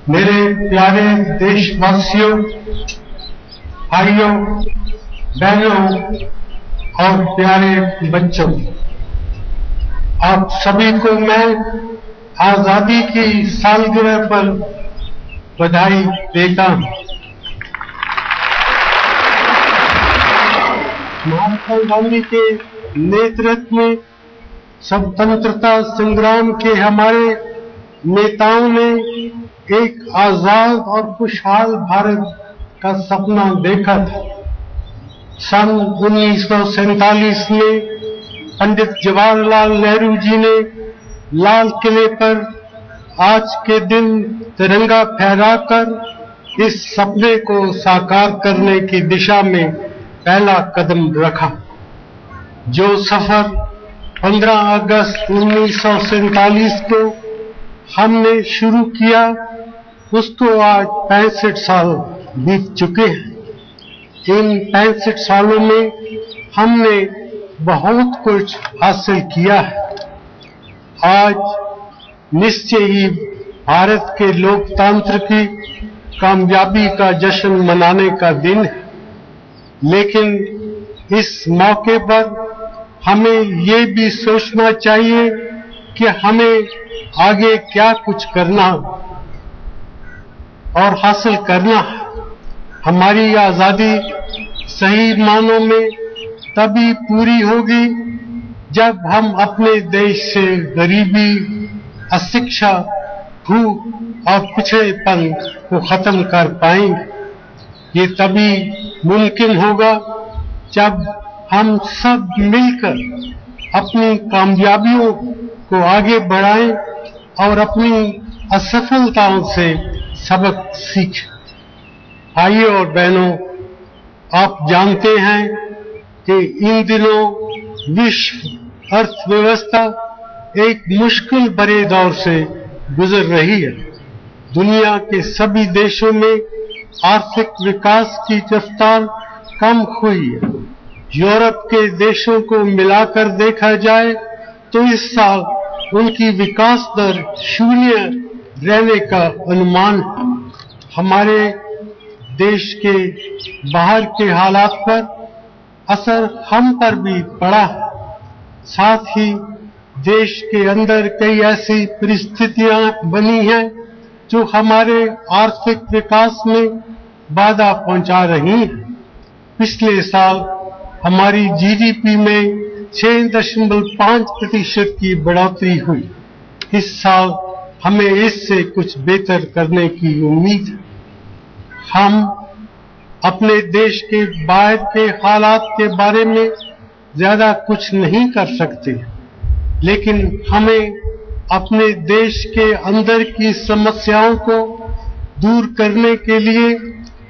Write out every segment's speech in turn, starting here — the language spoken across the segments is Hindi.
मेरे प्यारे देशवासियों, भाइयों, बहनों और प्यारे बच्चों, आप सभी को मैं आजादी की सालगिरह पर बधाई देता हूं। महात्मा गांधी के नेतृत्व में स्वतंत्रता संग्राम के हमारे नेताओं ने एक आजाद और खुशहाल भारत का सपना देखा था। सन 1947 में पंडित जवाहरलाल नेहरू जी ने लाल किले पर आज के दिन तिरंगा फहराकर इस सपने को साकार करने की दिशा में पहला कदम रखा। जो सफर 15 अगस्त 1947 को हमने शुरू किया, उसको आज 65 साल बीत चुके हैं। इन 65 सालों में हमने बहुत कुछ हासिल किया है। आज निश्चय ही भारत के लोकतंत्र की कामयाबी का जश्न मनाने का दिन है, लेकिन इस मौके पर हमें ये भी सोचना चाहिए कि हमें आगे क्या कुछ करना और हासिल करना है। हमारी आजादी सही मानों में तभी पूरी होगी जब हम अपने देश से गरीबी, अशिक्षा, भूख और पिछड़ेपन को खत्म कर पाएंगे। ये तभी मुमकिन होगा जब हम सब मिलकर अपनी कामयाबियों को आगे बढ़ाएं और अपनी असफलताओं से सबक सीखें। भाइयों और बहनों, आप जानते हैं कि इन दिनों विश्व अर्थव्यवस्था एक मुश्किल भरे दौर से गुजर रही है। दुनिया के सभी देशों में आर्थिक विकास की रफ्तार कम हुई है। यूरोप के देशों को मिलाकर देखा जाए तो इस साल उनकी विकास दर 0 रहने का अनुमान है। हमारे देश के बाहर के हालात पर असर हम पर भी पड़ा है। साथ ही देश के अंदर कई ऐसी परिस्थितियां बनी हैं जो हमारे आर्थिक विकास में बाधा पहुंचा रही हैं। पिछले साल हमारी जीडीपी में 6.5% की बढ़ोतरी हुई। इस साल हमें इससे कुछ बेहतर करने की उम्मीद है। हम अपने देश के बाहर के हालात के बारे में ज्यादा कुछ नहीं कर सकते, लेकिन हमें अपने देश के अंदर की समस्याओं को दूर करने के लिए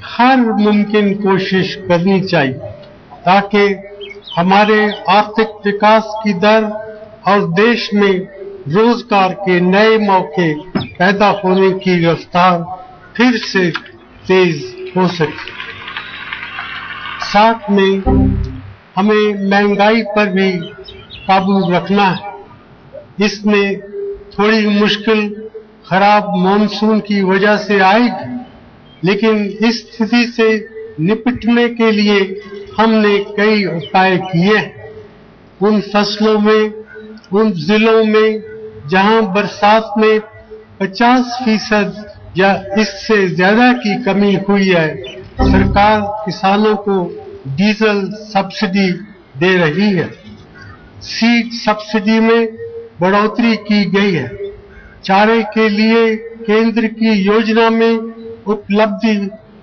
हर मुमकिन कोशिश करनी चाहिए, ताकि हमारे आर्थिक विकास की दर और देश में रोजगार के नए मौके पैदा होने की रफ्तार फिर से तेज हो सके। साथ में हमें महंगाई पर भी काबू रखना है। इसमें थोड़ी मुश्किल खराब मॉनसून की वजह से आएगी, लेकिन इस स्थिति से निपटने के लिए हमने कई उपाय किए हैं। उन फसलों में, उन जिलों में जहां बरसात में 50% या इससे ज्यादा की कमी हुई है, सरकार किसानों को डीजल सब्सिडी दे रही है। सीड सब्सिडी में बढ़ोतरी की गई है। चारे के लिए केंद्र की योजना में उपलब्धि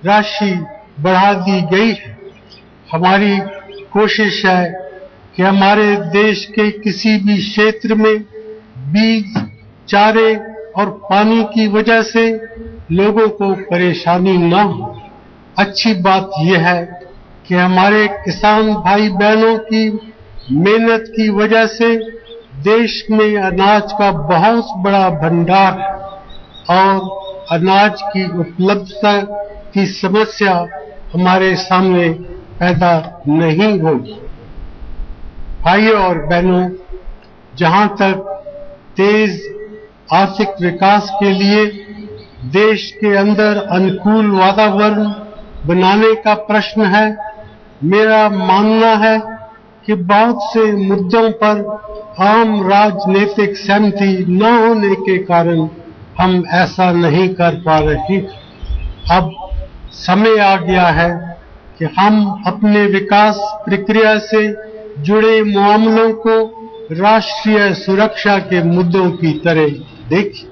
राशि बढ़ा दी गई है। हमारी कोशिश है कि हमारे देश के किसी भी क्षेत्र में बीज, चारे और पानी की वजह से लोगों को परेशानी न हो। अच्छी बात यह है कि हमारे किसान भाई बहनों की मेहनत की वजह से देश में अनाज का बहुत बड़ा भंडार है और अनाज की उपलब्धता की समस्या हमारे सामने पैदा नहीं होगी। भाइयों और बहनों, जहां तक तेज आर्थिक विकास के लिए देश के अंदर अनुकूल वातावरण बनाने का प्रश्न है। मेरा मानना है कि बहुत से मुद्दों पर आम राजनीतिक सहमति न होने के कारण हम ऐसा नहीं कर पा रहे। अब समय आ गया है कि हम अपने विकास प्रक्रिया से जुड़े मामलों को राष्ट्रीय सुरक्षा के मुद्दों की तरह देखें।